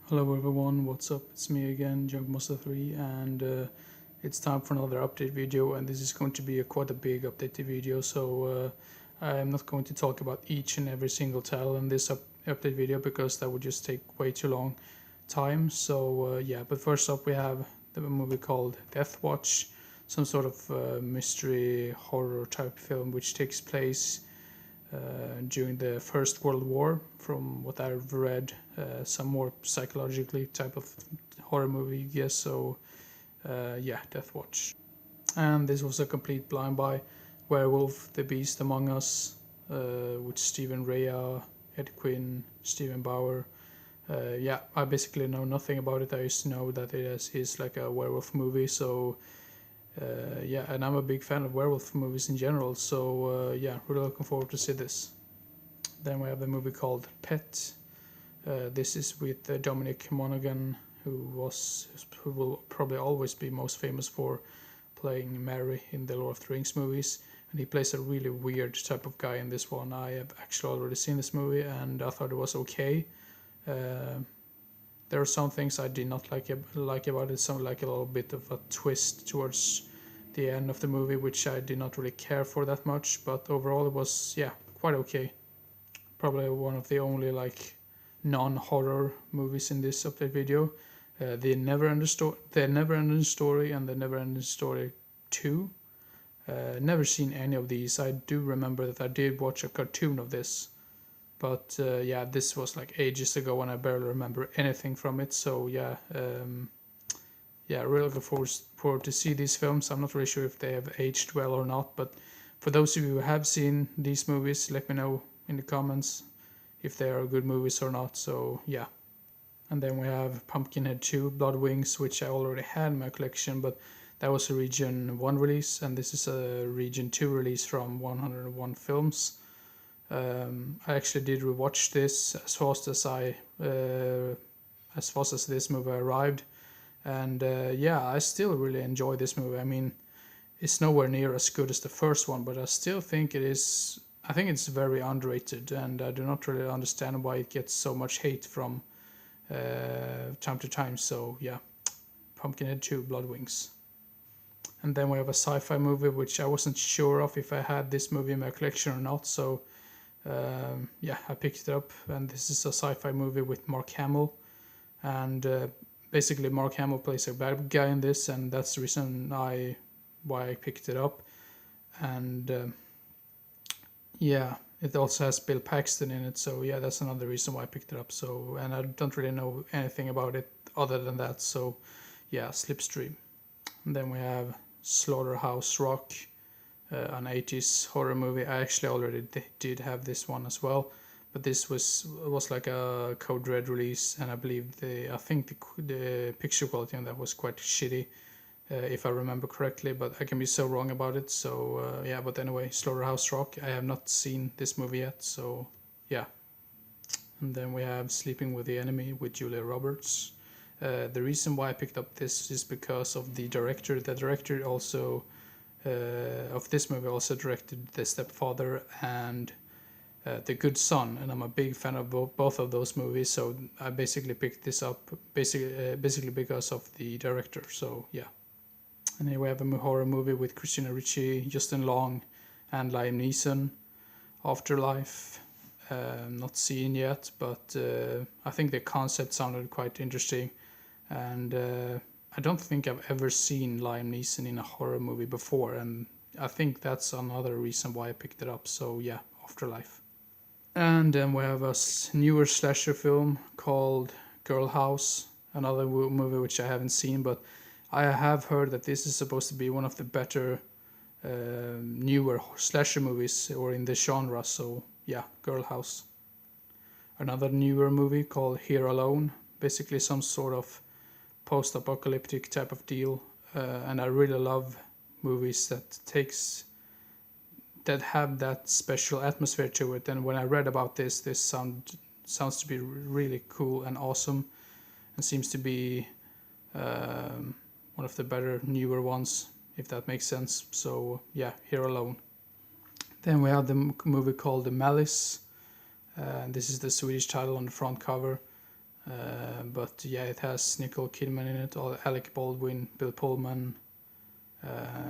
Hello everyone, what's up? It's me again, Junkmaster3, and it's time for another update video, and this is going to be quite a big updated video, so I'm not going to talk about each and every single title in this update video because that would just take way too long time. So yeah, but first up we have the movie called Death Watch, some sort of mystery horror type film which takes place during the First World War, from what I've read, some more psychologically type of horror movie, I guess. So yeah, Death Watch. And this was a complete blind buy. Werewolf, The Beast Among Us, with Stephen Rea, Ed Quinn, Stephen Bauer. Yeah, I basically know nothing about it. I used to know that it is like a werewolf movie, so yeah, and I'm a big fan of werewolf movies in general, so yeah, really looking forward to see this. Then we have the movie called Pet. This is with Dominic Monaghan, who will probably always be most famous for playing Merry in the Lord of the Rings movies, and he plays a really weird type of guy in this one. I have actually already seen this movie, and I thought it was okay. There are some things I did not like about it. Some like a little bit of a twist towards the end of the movie, which I did not really care for that much. But overall, it was quite okay. Probably one of the only like non-horror movies in this update video. The Never-Ending Story, and the Never-Ending Story 2. Never seen any of these. I do remember that I did watch a cartoon of this, but yeah, this was like ages ago and I barely remember anything from it. So yeah, really looking forward to see these films. I'm not really sure if they have aged well or not, but for those of you who have seen these movies, let me know in the comments if they are good movies or not. So yeah. And then we have Pumpkinhead 2, Blood Wings, which I already had in my collection, but that was a Region 1 release, and this is a Region 2 release from 101 Films. I actually did rewatch this as fast as this movie arrived, and yeah, I still really enjoy this movie. I mean, it's nowhere near as good as the first one, but I still think it is. I think it's very underrated, and I do not really understand why it gets so much hate from time to time. So yeah, Pumpkinhead 2, Blood Wings. And then we have a sci-fi movie which I wasn't sure of if I had this movie in my collection or not. So yeah, I picked it up, and this is a sci-fi movie with Mark Hamill, and basically Mark Hamill plays a bad guy in this, and that's the reason why I picked it up. And yeah, it also has Bill Paxton in it, so yeah, that's another reason why I picked it up. So, and I don't really know anything about it other than that. So yeah, Slipstream. And then we have Slaughterhouse Rock, an 80s horror movie. I actually already did have this one as well, but this was like a Code Red release, and I believe I think the picture quality on that was quite shitty, if I remember correctly, but I can be so wrong about it. So yeah, but anyway, Slaughterhouse Rock. I have not seen this movie yet, so yeah. And then we have Sleeping with the Enemy with Julia Roberts. The reason why I picked up this is because of the director. The director also of this movie also directed The Stepfather and The Good Son, and I'm a big fan of both of those movies. So I basically picked this up basically because of the director. So yeah. And here we have a horror movie with Christina Ricci, Justin Long, and Liam Neeson, Afterlife. Not seen yet, but I think the concept sounded quite interesting, and I don't think I've ever seen Liam Neeson in a horror movie before, and I think that's another reason why I picked it up. So yeah, Afterlife. And then we have a newer slasher film called Girlhouse, another movie which I haven't seen, but I have heard that this is supposed to be one of the better newer slasher movies or in the genre. So yeah, Girlhouse. Another newer movie called Here Alone, basically some sort of post-apocalyptic type of deal, and I really love movies that have that special atmosphere to it. And when I read about this sounds to be really cool and awesome, and seems to be one of the better newer ones, if that makes sense. So yeah, Here Alone. Then we have the movie called The Malleus. This is the Swedish title on the front cover, but yeah, it has Nicole Kidman in it, Alec Baldwin, Bill Pullman,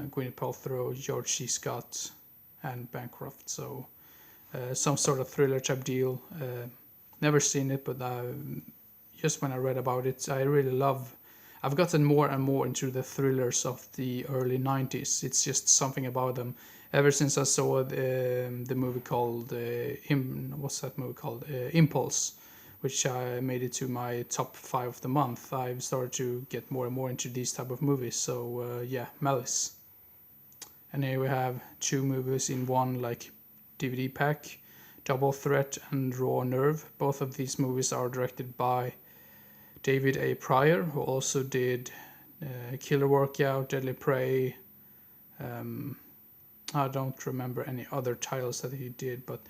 Gwyneth Paltrow, George C. Scott, and Bancroft. So some sort of thriller type deal. Never seen it, but just when I read about it, I really love. I've gotten more and more into the thrillers of the early 90s. It's just something about them. Ever since I saw the movie called what's that movie called? Impulse, which I made it to my top 5 of the month. I've started to get more and more into these type of movies. So yeah, Malleus. And here we have 2 movies in one like DVD pack, Double Threat and Raw Nerve. Both of these movies are directed by David A. Pryor, who also did Killer Workout, Deadly Prey. I don't remember any other titles that he did, but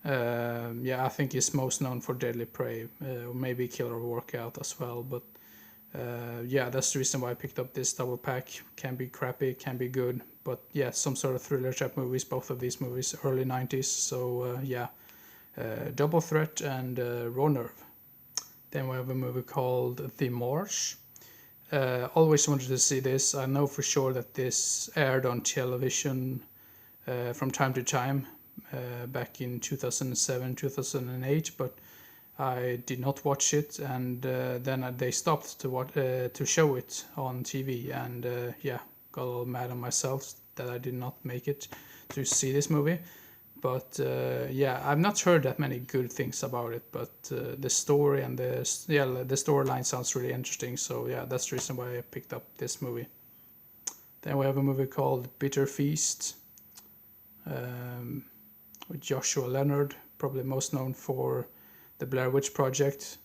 yeah, I think he's most known for Deadly Prey, maybe Killer Workout as well. But yeah, that's the reason why I picked up this double pack. Can be crappy, can be good, but yeah, some sort of thriller type movies. Both of these movies, early 90s. So yeah, Double Threat and Raw Nerve. Then we have a movie called The Marsh. Always wanted to see this. I know for sure that this aired on television from time to time back in 2007, 2008, but I did not watch it, and then they stopped to show it on TV, and yeah, got a little mad on myself that I did not make it to see this movie. But yeah, I've not heard that many good things about it, but the story and the storyline sounds really interesting. So yeah, that's the reason why I picked up this movie. Then we have a movie called Bitter Feast with Joshua Leonard, probably most known for the Blair Witch Project.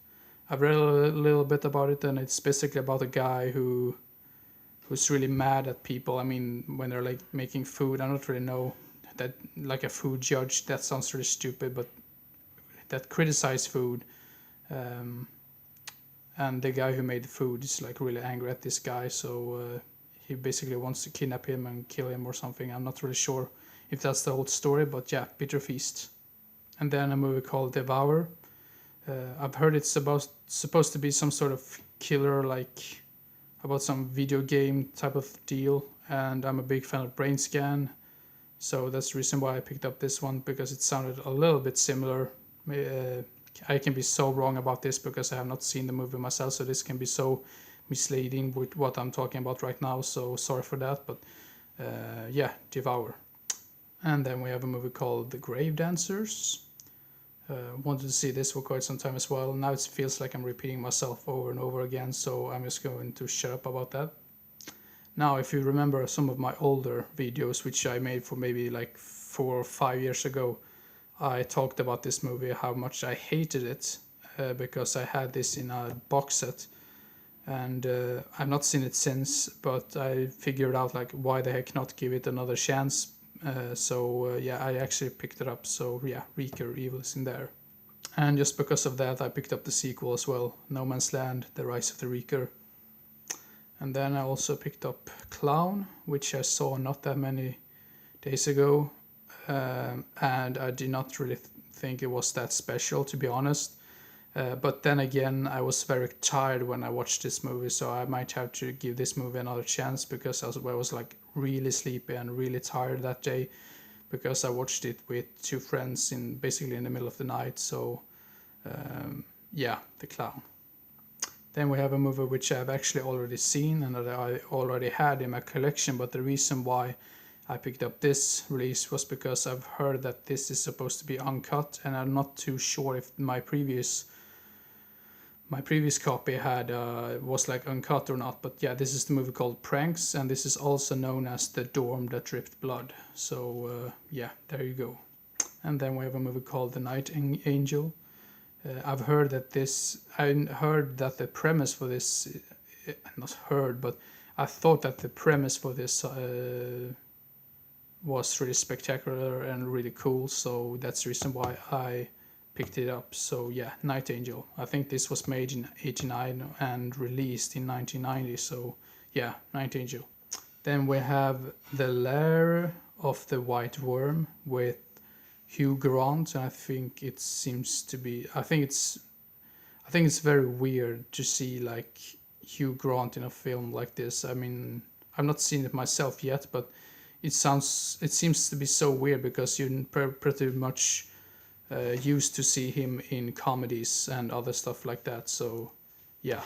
I've read a little bit about it, and it's basically about a guy who's really mad at people. I mean, when they're like making food, I don't really know that, like a food judge. That sounds really stupid, but that criticize food. And the guy who made the food is like really angry at this guy, so he basically wants to kidnap him and kill him or something. I'm not really sure if that's the whole story, but yeah, Bitter Feast. And then a movie called Devour. I've heard it's supposed to be some sort of killer, like about some video game type of deal, and I'm a big fan of Brain Scan, so that's the reason why I picked up this one, because it sounded a little bit similar. I can be so wrong about this because I have not seen the movie myself, so this can be so misleading with what I'm talking about right now, so sorry for that, but yeah, Devour. And then we have a movie called The Grave Dancers. Wanted to see this for quite some time as well. Now it feels like I'm repeating myself over and over again, so I'm just going to shut up about that. Now, if you remember some of my older videos, which I made for maybe like 4 or 5 years ago, I talked about this movie, how much I hated it, because I had this in a box set, and I've not seen it since, but I figured out like why the heck not give it another chance. So yeah, I actually picked it up. So yeah, Reeker Evil is in there. And just because of that, I picked up the sequel as well, No Man's Land, The Rise of the Reeker. And then I also picked up Clown, which I saw not that many days ago. And I did not really think it was that special, to be honest. But then again, I was very tired when I watched this movie, so I might have to give this movie another chance, because I was like really sleepy and really tired that day, because I watched it with 2 friends basically in the middle of the night. So yeah, The Clown. Then we have a movie which I've actually already seen and that I already had in my collection, but the reason why I picked up this release was because I've heard that this is supposed to be uncut, and I'm not too sure if my previous copy had was like uncut or not. But yeah, this is the movie called Pranks, and this is also known as The Dorm That Dripped Blood. So yeah, there you go. And then we have a movie called The Night Angel. I've heard that the premise for this, not heard, but I thought that the premise for this was really spectacular and really cool, so that's the reason why I picked it up. So yeah, Night Angel. I think this was made in '89 and released in 1990, so yeah, Night Angel. Then we have The Lair of the White Worm with Hugh Grant, and I think I think it's very weird to see like Hugh Grant in a film like this. I mean, I've not seen it myself yet, but it seems to be so weird because you're pretty much used to see him in comedies and other stuff like that. So, yeah.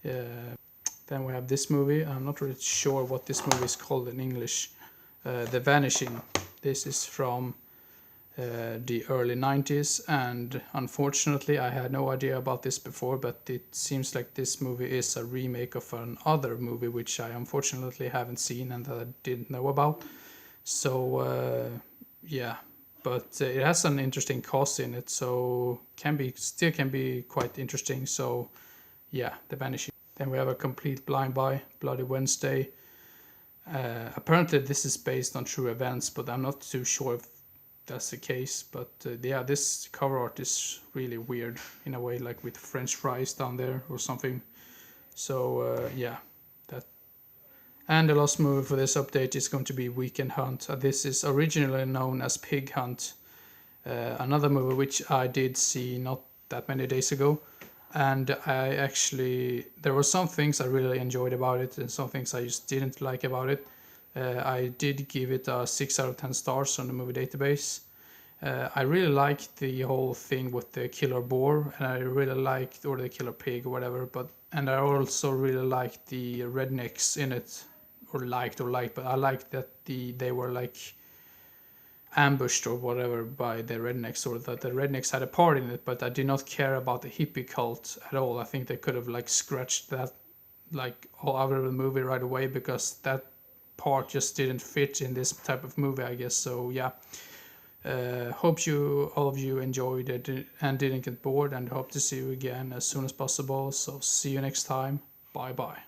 Then we have this movie. I'm not really sure what this movie is called in English. The Vanishing. This is from the early 90s, and unfortunately I had no idea about this before, but it seems like this movie is a remake of another movie which I unfortunately haven't seen and that I didn't know about. So yeah, but it has an interesting cast in it, so can be quite interesting. So yeah, The Vanishing. Then we have A Complete Blind Buy, Bloody Wednesday. Apparently this is based on true events, but I'm not too sure if that's the case. But yeah, this cover art is really weird in a way, like with French fries down there or something. So yeah, that. And the last movie for this update is going to be Weekend Hunt. This is originally known as Pig Hunt, another movie which I did see not that many days ago. And I actually, there were some things I really enjoyed about it and some things I just didn't like about it. I did give it a 6 out of 10 stars on the movie database. I really liked the whole thing with the killer boar, and I really liked, or the killer pig or whatever, and I also really liked the rednecks in it, but I liked that they were like ambushed or whatever by the rednecks, or that the rednecks had a part in it, but I did not care about the hippie cult at all. I think they could have like scratched that like all out of the movie right away, because that part just didn't fit in this type of movie, I guess. So yeah, hope all of you enjoyed it and didn't get bored, and hope to see you again as soon as possible. So see you next time. Bye bye.